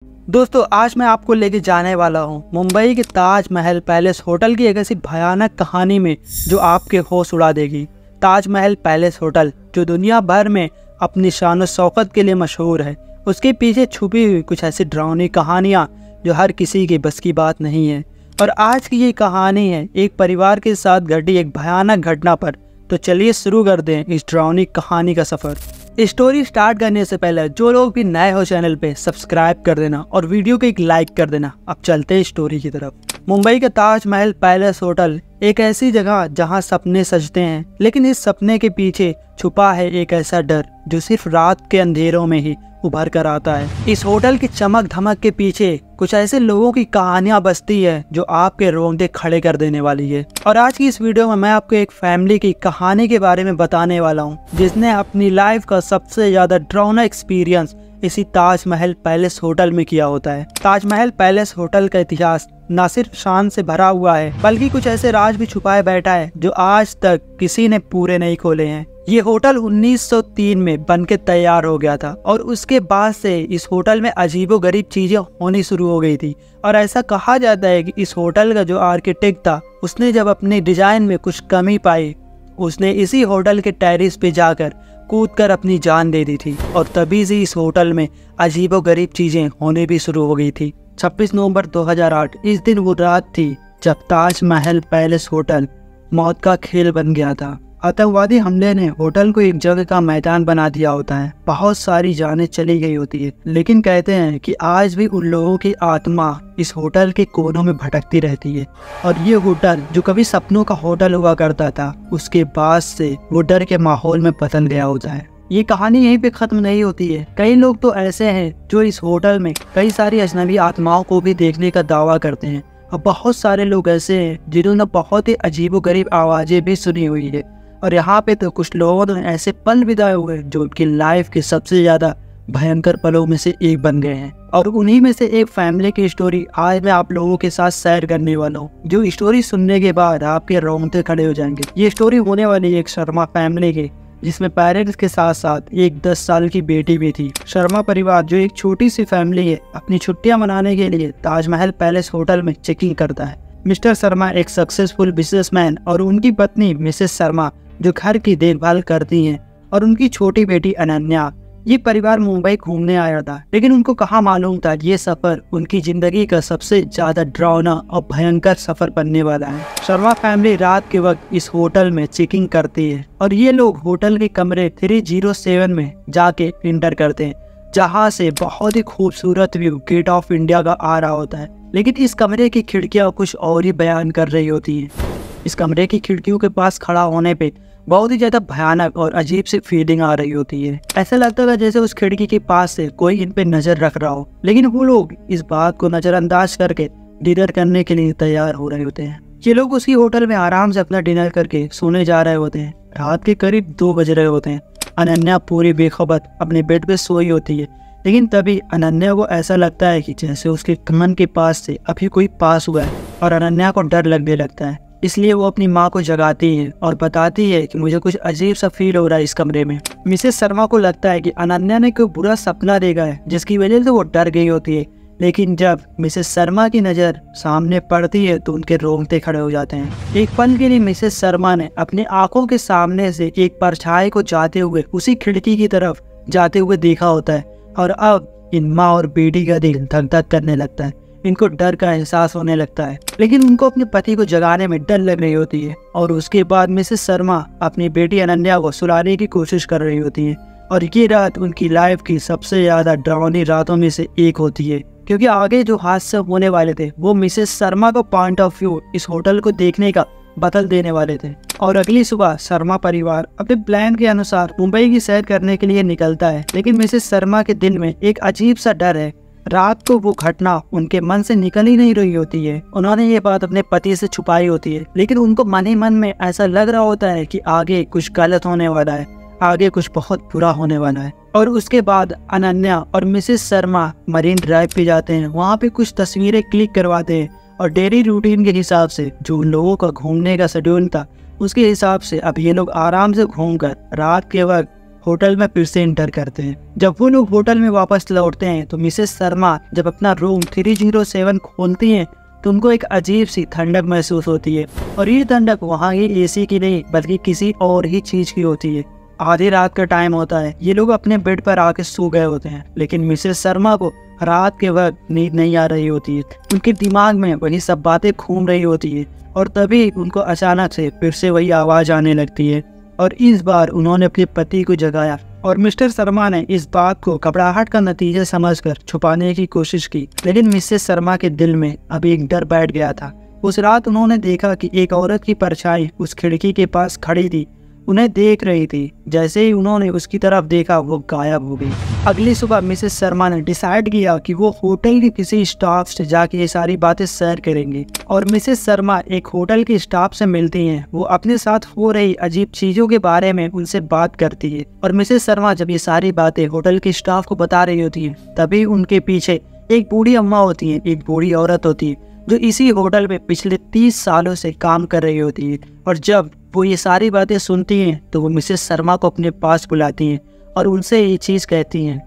दोस्तों आज मैं आपको लेके जाने वाला हूँ मुंबई के ताजमहल पैलेस होटल की एक ऐसी भयानक कहानी में जो आपके होश उड़ा देगी। ताजमहल पैलेस होटल जो दुनिया भर में अपनी शान और शौकत के लिए मशहूर है, उसके पीछे छुपी हुई कुछ ऐसी डरावनी कहानियाँ जो हर किसी के बस की बात नहीं है। और आज की ये कहानी है एक परिवार के साथ घटी एक भयानक घटना पर। तो चलिए शुरू कर दें इस डरावनी कहानी का सफ़र। स्टोरी स्टार्ट करने से पहले जो लोग भी नए हो चैनल पे सब्सक्राइब कर देना और वीडियो को एक लाइक कर देना। अब चलते हैं स्टोरी की तरफ। मुंबई का ताजमहल पैलेस होटल एक ऐसी जगह जहां सपने सजते हैं, लेकिन इस सपने के पीछे छुपा है एक ऐसा डर जो सिर्फ रात के अंधेरों में ही उभर कर आता है। इस होटल की चमक धमक के पीछे कुछ ऐसे लोगों की कहानियां बसती है जो आपके रोंगटे खड़े कर देने वाली है। और आज की इस वीडियो में मैं आपको एक फैमिली की कहानी के बारे में बताने वाला हूं, जिसने अपनी लाइफ का सबसे ज्यादा डरावना एक्सपीरियंस इसी ताजमहल पैलेस होटल में किया होता है। ताजमहल पैलेस होटल का इतिहास न सिर्फ शान से भरा हुआ है, बल्कि कुछ ऐसे राज भी छुपाए बैठा है जो आज तक किसी ने पूरे नहीं खोले हैं। ये होटल 1903 में बनके तैयार हो गया था और उसके बाद से इस होटल में अजीबोगरीब चीजें होनी शुरू हो गई थी। और ऐसा कहा जाता है कि इस होटल का जो आर्किटेक्ट था, उसने जब अपने डिजाइन में कुछ कमी पाई, उसने इसी होटल के टेरेस पे जाकर कूदकर अपनी जान दे दी थी। और तभी से इस होटल में अजीबोगरीब चीजें होने भी शुरू हो गई थी। 26 नवंबर 2008 इस दिन वो रात थी जब ताजमहल पैलेस होटल मौत का खेल बन गया था। आतंकवादी हमले ने होटल को एक जंग का मैदान बना दिया होता है। बहुत सारी जानें चली गई होती है, लेकिन कहते हैं कि आज भी उन लोगों की आत्मा इस होटल के कोनों में भटकती रहती है। और ये होटल जो कभी सपनों का होटल हुआ करता था, उसके बाद से वो डर के माहौल में बदल गया होता है। ये कहानी यहीं पे खत्म नहीं होती है। कई लोग तो ऐसे हैं जो इस होटल में कई सारी अजनबी आत्माओं को भी देखने का दावा करते हैं। और बहुत सारे लोग ऐसे हैं जिन्होंने बहुत ही अजीबोगरीब आवाजें भी सुनी हुई है। और यहाँ पे तो कुछ लोगों ने ऐसे पल बिताए हुए जो उनकी लाइफ के सबसे ज्यादा भयंकर पलों में से एक बन गए हैं। और उन्हीं में से एक फैमिली की स्टोरी आज मैं आप लोगों के साथ शेयर करने वाला हूँ, जो स्टोरी सुनने के बाद आपके रोंगटे खड़े हो जाएंगे। ये स्टोरी होने वाली एक शर्मा फैमिली की, जिसमें पेरेंट्स के साथ साथ एक 10 साल की बेटी भी थी। शर्मा परिवार जो एक छोटी सी फैमिली है, अपनी छुट्टियां मनाने के लिए ताजमहल पैलेस होटल में चेकिंग करता है। मिस्टर शर्मा एक सक्सेसफुल बिजनेसमैन और उनकी पत्नी मिसेस शर्मा जो घर की देखभाल करती हैं, और उनकी छोटी बेटी अनन्या। ये परिवार मुंबई घूमने आया था, लेकिन उनको कहाँ मालूम था ये सफर उनकी जिंदगी का सबसे ज्यादा डरावना और भयंकर सफर बनने वाला है। शर्मा फैमिली रात के वक्त इस होटल में चेकिंग करती है और ये लोग होटल के कमरे 307 में जाके इंटर करते हैं, जहाँ से बहुत ही खूबसूरत व्यू गेट ऑफ इंडिया का आ रहा होता है। लेकिन इस कमरे की खिड़कियां कुछ और ही बयान कर रही होती हैं। इस कमरे की खिड़कियों के पास खड़ा होने पे बहुत ही ज्यादा भयानक और अजीब सी फीलिंग आ रही होती है। ऐसा लगता था जैसे उस खिड़की के पास से कोई इन पे नजर रख रहा हो। लेकिन वो लोग इस बात को नजरअंदाज करके डिनर करने के लिए तैयार हो रहे होते हैं। ये लोग उसी होटल में आराम से अपना डिनर करके सोने जा रहे होते हैं। रात के करीब 2 बज रहे होते हैं। अनन्या पूरी बेखबर अपने बेड पे सोई होती है, लेकिन तभी अनन्या को ऐसा लगता है कि जैसे उसके कान के पास से अभी कोई पास हुआ है। और अनन्या को डर लगने लगता है, इसलिए वो अपनी माँ को जगाती है और बताती है कि मुझे कुछ अजीब सा फील हो रहा है इस कमरे में। मिसेस शर्मा को लगता है कि अनन्या ने कोई बुरा सपना देखा है, जिसकी वजह से वो डर गई होती है। लेकिन जब मिसेस शर्मा की नज़र सामने पड़ती है तो उनके रोंगटे खड़े हो जाते हैं। एक पल के लिए मिसेस शर्मा ने अपनी आंखों के सामने से एक परछाई को जाते हुए उसी खिड़की की तरफ जाते हुए देखा होता है। और अब इन माँ और बेटी का दिल धक धक करने लगता है। इनको डर का एहसास होने लगता है, लेकिन उनको अपने पति को जगाने में डर लग रही होती है। और उसके बाद मिसेस शर्मा अपनी बेटी अनन्या को सुलाने की कोशिश कर रही होती है। और ये रात उनकी लाइफ की सबसे ज्यादा डरावनी रातों में से एक होती है, क्योंकि आगे जो हादसे होने वाले थे वो मिसेस शर्मा का पॉइंट ऑफ व्यू इस होटल को देखने का बदल देने वाले थे। और अगली सुबह शर्मा परिवार अपने प्लान के अनुसार मुंबई की सैर करने के लिए निकलता है। लेकिन मिसेस शर्मा के दिल में एक अजीब सा डर है। रात को वो घटना उनके मन से निकल ही नहीं रही होती है। उन्होंने ये बात अपने पति से छुपाई होती है, लेकिन उनको मन ही मन में ऐसा लग रहा होता है कि आगे कुछ गलत होने वाला है, आगे कुछ बहुत बुरा होने वाला है। और उसके बाद अनन्या और मिसेस शर्मा मरीन ड्राइव पे जाते हैं। वहाँ पे कुछ तस्वीरें क्लिक करवाते हैं और डेली रूटीन के हिसाब से जो उन लोगों का घूमने का शेड्यूल था, उसके हिसाब से अब ये लोग आराम से घूमकर रात के वक्त होटल में फिर से एंटर करते हैं। जब वो लोग होटल में वापस लौटते हैं तो मिसेस शर्मा जब अपना रूम 307 खोलती हैं तो उनको एक अजीब सी ठंडक महसूस होती है, और ये ठंडक वहाँ की एसी की नहीं बल्कि किसी और ही चीज की होती है। आधी रात का टाइम होता है, ये लोग अपने बेड पर आके सो गए होते हैं, लेकिन मिसेस शर्मा को रात के वक्त नींद नहीं आ रही होती है। उनके दिमाग में वही सब बातें घूम रही होती है, और तभी उनको अचानक से फिर से वही आवाज आने लगती है, और इस बार उन्होंने अपने पति को जगाया। और मिस्टर शर्मा ने इस बात को घबराहट का नतीजा समझकर छुपाने की कोशिश की, लेकिन मिसेस शर्मा के दिल में अभी एक डर बैठ गया था। उस रात उन्होंने देखा कि एक औरत की परछाई उस खिड़की के पास खड़ी थी, उन्हें देख रही थी। जैसे ही उन्होंने उसकी तरफ देखा वो गायब हो गई। अगली सुबह मिसेस शर्मा ने डिसाइड किया कि वो होटल के किसी स्टाफ से जाके ये सारी बातें शेयर करेंगी, और मिसेस शर्मा एक होटल के स्टाफ से मिलती हैं। वो अपने साथ हो रही अजीब चीजों के बारे में उनसे बात करती है, और मिसेस शर्मा जब ये सारी बातें होटल के स्टाफ को बता रही होती है तभी उनके पीछे एक बूढ़ी अम्मा होती है, एक बूढ़ी औरत होती है जो इसी होटल में पिछले 30 सालों से काम कर रही होती है। और जब वो ये सारी बातें सुनती हैं तो वो मिसेस शर्मा को अपने पास बुलाती हैं और उनसे ये चीज़ कहती हैं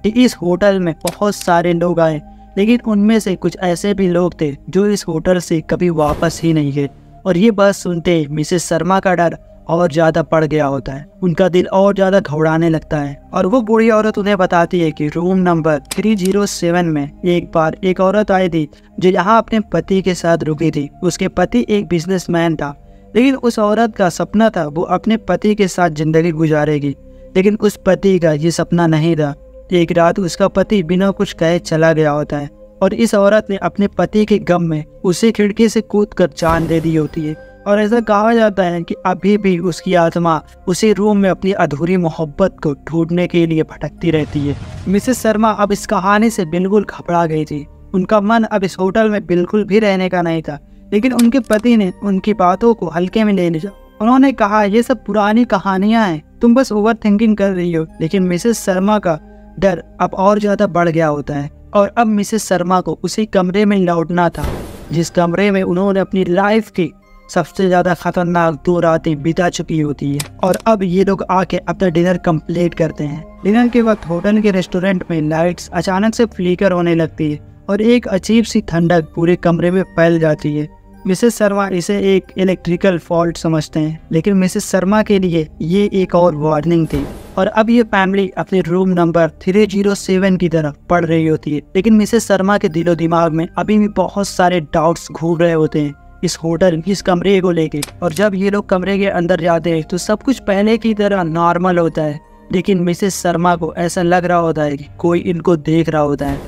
कि इस होटल में बहुत सारे लोग आए, लेकिन उनमें से कुछ ऐसे भी लोग थे जो इस होटल से कभी वापस ही नहीं गए। और ये बात सुनते ही मिसेस शर्मा का डर और ज़्यादा बढ़ गया होता है, उनका दिल और ज़्यादा घबराने लगता है। और वो बूढ़ी औरत उन्हें बताती है कि रूम नंबर 307 में एक बार एक औरत आई थी जो यहाँ अपने पति के साथ रुकी थी। उसके पति एक बिजनेसमैन था, लेकिन उस औरत का सपना था वो अपने पति के साथ जिंदगी गुजारेगी, लेकिन उस पति का ये सपना नहीं था। एक रात उसका पति बिना कुछ कहे चला गया होता है, और इस औरत ने अपने पति के गम में उसे खिड़की से कूदकर जान दे दी होती है। और ऐसा कहा जाता है कि अभी भी उसकी आत्मा उसी रूम में अपनी अधूरी मोहब्बत को ढूंढने के लिए भटकती रहती है। मिसेस शर्मा अब इस कहानी से बिल्कुल घबरा गई थी। उनका मन अब इस होटल में बिल्कुल भी रहने का नहीं था, लेकिन उनके पति ने उनकी बातों को हल्के में ले लिया। उन्होंने कहा, ये सब पुरानी कहानियां हैं, तुम बस ओवर थिंकिंग कर रही हो। लेकिन मिसेस शर्मा का डर अब और ज्यादा बढ़ गया होता है, और अब मिसेस शर्मा को उसी कमरे में लौटना था जिस कमरे में उन्होंने अपनी लाइफ की सबसे ज्यादा खतरनाक 2 रातें बिता चुकी होती है। और अब ये लोग आके अपना डिनर कंप्लीट करते हैं। डिनर के वक्त होटल के रेस्टोरेंट में लाइट्स अचानक से फ्लिकर होने लगती है और एक अजीब सी ठंडक पूरे कमरे में फैल जाती है। मिसेस शर्मा इसे एक इलेक्ट्रिकल फॉल्ट समझते हैं, लेकिन मिसेस शर्मा के लिए ये एक और वार्निंग थी। और अब ये फैमिली अपने रूम नंबर 307 की तरफ बढ़ रही होती है, लेकिन मिसेस शर्मा के दिलो दिमाग में अभी भी बहुत सारे डाउट्स घूम रहे होते हैं इस होटल, इस कमरे को लेके। और जब ये लोग कमरे के अंदर जाते हैं तो सब कुछ पहले की तरह नॉर्मल होता है, लेकिन मिसेस शर्मा को ऐसा लग रहा होता है कि कोई इनको देख रहा होता है।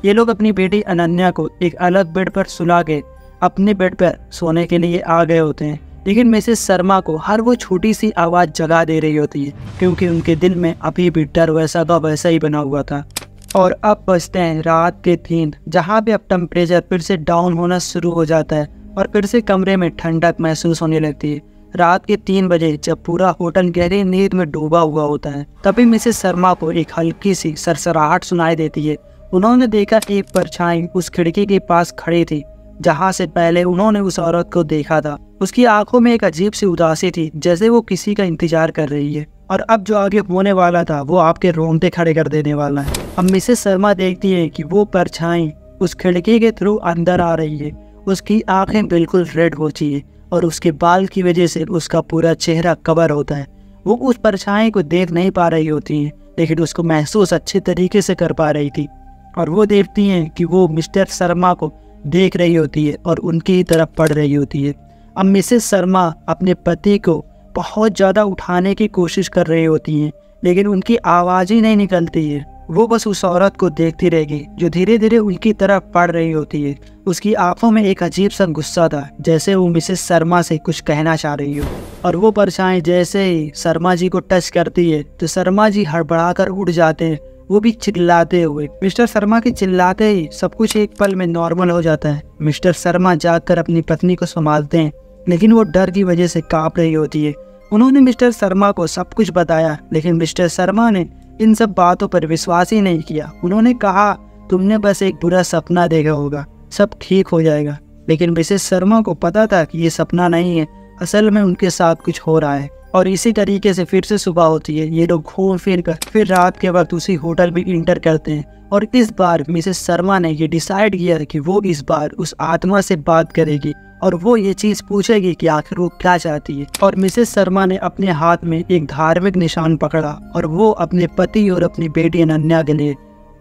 ये लोग अपनी बेटी अनन्या को एक अलग बेड पर सुला के अपने बेड पर सोने के लिए आ गए होते हैं, लेकिन मिसेस शर्मा को हर वो छोटी सी आवाज़ जगा दे रही होती है, क्योंकि उनके दिल में अभी भी डर वैसा का वैसा ही बना हुआ था। और अब बजते हैं रात के 3, जहाँ पे अब टेम्परेचर फिर से डाउन होना शुरू हो जाता है और फिर से कमरे में ठंडक महसूस होने लगती है। रात के 3 बजे जब पूरा होटल गहरी नींद में डूबा हुआ होता है, तभी मिसेस शर्मा को एक हल्की सी सरसराहट सुनाई देती है। उन्होंने देखा एक परछाई उस खिड़की के पास खड़ी थी जहाँ से पहले उन्होंने उस औरत को देखा था। उसकी आंखों में एक अजीब सी उदासी थी, जैसे वो किसी का इंतजार कर रही है। और अब जो आगे होने वाला था वो आपके रोंगटे खड़े कर देने वाला है। अब मिसेस शर्मा देखती है कि वो परछाई उस खिड़की के थ्रू अंदर आ रही है। उसकी आंखें बिल्कुल रेड होती है और उसके बाल की वजह से उसका पूरा चेहरा कवर होता है। वो उस परछाई को देख नहीं पा रही होती है, लेकिन उसको महसूस अच्छे तरीके से कर पा रही थी। और वो देखती हैं कि वो मिस्टर शर्मा को देख रही होती है और उनकी ही तरफ पड़ रही होती है। अब मिसेस शर्मा अपने पति को बहुत ज़्यादा उठाने की कोशिश कर रही होती हैं, लेकिन उनकी आवाज़ ही नहीं निकलती है। वो बस उस औरत को देखती रहेगी जो धीरे धीरे उनकी तरफ पड़ रही होती है। उसकी आंखों में एक अजीब सा गुस्सा था, जैसे वो मिसेस शर्मा से कुछ कहना चाह रही हो। और वो परछाई जैसे ही शर्मा जी को टच करती है तो शर्मा जी हड़बड़ाकर उठ जाते हैं, वो भी चिल्लाते हुए। मिस्टर शर्मा के चिल्लाते ही सब कुछ एक पल में नॉर्मल हो जाता है। मिस्टर शर्मा जाकर अपनी पत्नी को संभालते हैं, लेकिन वो डर की वजह से कांप रही होती है। उन्होंने मिस्टर शर्मा को सब कुछ बताया, लेकिन मिस्टर शर्मा ने इन सब बातों पर विश्वास ही नहीं किया। उन्होंने कहा, तुमने बस एक बुरा सपना देखा होगा, सब ठीक हो जाएगा। लेकिन मिसेस शर्मा को पता था कि ये सपना नहीं है, असल में उनके साथ कुछ हो रहा है। और इसी तरीके से फिर से सुबह होती है। ये लोग घूम फिर कर फिर रात के वक्त उसी होटल में इंटर करते हैं और इस बार मिसेस शर्मा ने ये डिसाइड किया कि वो इस बार उस आत्मा से बात करेगी और वो ये चीज़ पूछेगी कि आखिर वो क्या चाहती है। और मिसेस शर्मा ने अपने हाथ में एक धार्मिक निशान पकड़ा और वो अपने पति और अपनी बेटी अनन्या के लिए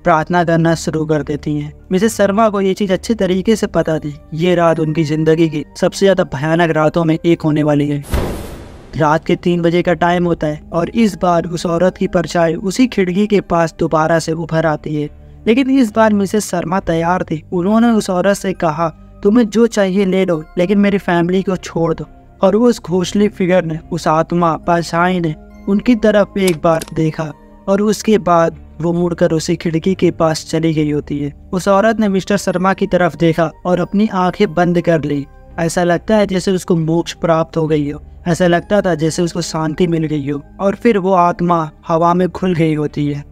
प्रार्थना करना शुरू कर देती हैं। मिसेस शर्मा को ये चीज़ अच्छे तरीके से पता थी, ये रात उनकी ज़िंदगी की सबसे ज़्यादा भयानक रातों में एक होने वाली है। रात के 3 बजे का टाइम होता है और इस बार उस औरत की परछाई उसी खिड़की के पास दोबारा से उभर आती है। लेकिन इस बार मिसेस शर्मा तैयार थी। उन्होंने उस औरत से कहा, तुम्हें जो चाहिए ले लो, लेकिन मेरी फैमिली को छोड़ दो। और उस घोषली फिगर ने, उस आत्मा परछाई ने उनकी तरफ एक बार देखा और उसके बाद वो मुड़कर उसी खिड़की के पास चली गई होती है। उस औरत ने मिस्टर शर्मा की तरफ देखा और अपनी आंखें बंद कर ली। ऐसा लगता है जैसे उसको मोक्ष प्राप्त हो गई हो, ऐसा लगता था जैसे उसको शांति मिल गई हो। और फिर वो आत्मा हवा में खुल गई होती है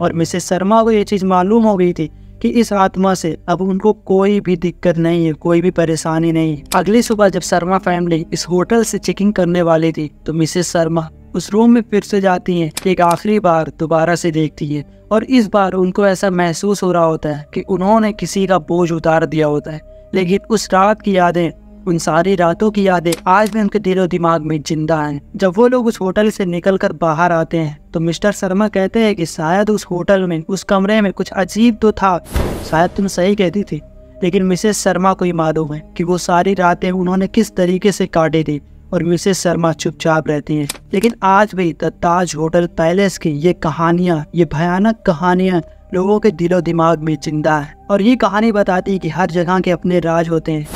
और मिसेस शर्मा को ये चीज़ मालूम हो गई थी कि इस आत्मा से अब उनको कोई भी दिक्कत नहीं है, कोई भी परेशानी नहीं है। अगली सुबह जब शर्मा फैमिली इस होटल से चेकिंग करने वाली थी तो मिसेस शर्मा उस रूम में फिर से जाती हैं, एक आखिरी बार दोबारा से देखती है और इस बार उनको ऐसा महसूस हो रहा होता है कि उन्होंने किसी का बोझ उतार दिया होता है। लेकिन उस रात की यादें, उन सारी रातों की यादें आज भी उनके दिलो दिमाग में जिंदा हैं। जब वो लोग उस होटल से निकलकर बाहर आते हैं तो मिस्टर शर्मा कहते हैं कि शायद उस होटल में, उस कमरे में कुछ अजीब तो था। शायद तुम सही कहती थी। लेकिन मिसेस शर्मा को ही मालूम है कि वो सारी रातें उन्होंने किस तरीके से काटी थी और मिसेस शर्मा चुपचाप रहती हैं। लेकिन आज भी द ताज होटल पैलेस की ये कहानियाँ, ये भयानक कहानियाँ लोगों के दिलो दिमाग में जिंदा है। और ये कहानी बताती है कि हर जगह के अपने राज होते हैं,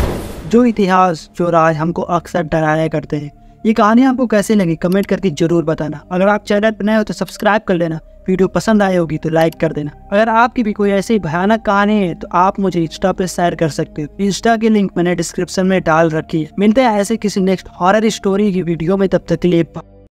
जो इतिहास, जो राज हमको अक्सर डराया करते हैं। ये कहानी आपको कैसे लगी कमेंट करके जरूर बताना। अगर आप चैनल पर नए हो तो सब्सक्राइब कर लेना। वीडियो पसंद आई होगी तो लाइक कर देना। अगर आपकी भी कोई ऐसी भयानक कहानी है तो आप मुझे इंस्टा पे शेयर कर सकते हो। इंस्टा की लिंक मैंने डिस्क्रिप्शन में डाल रखी है। मिलते हैं ऐसे किसी नेक्स्ट हॉरर स्टोरी की वीडियो में, तब तक के लिए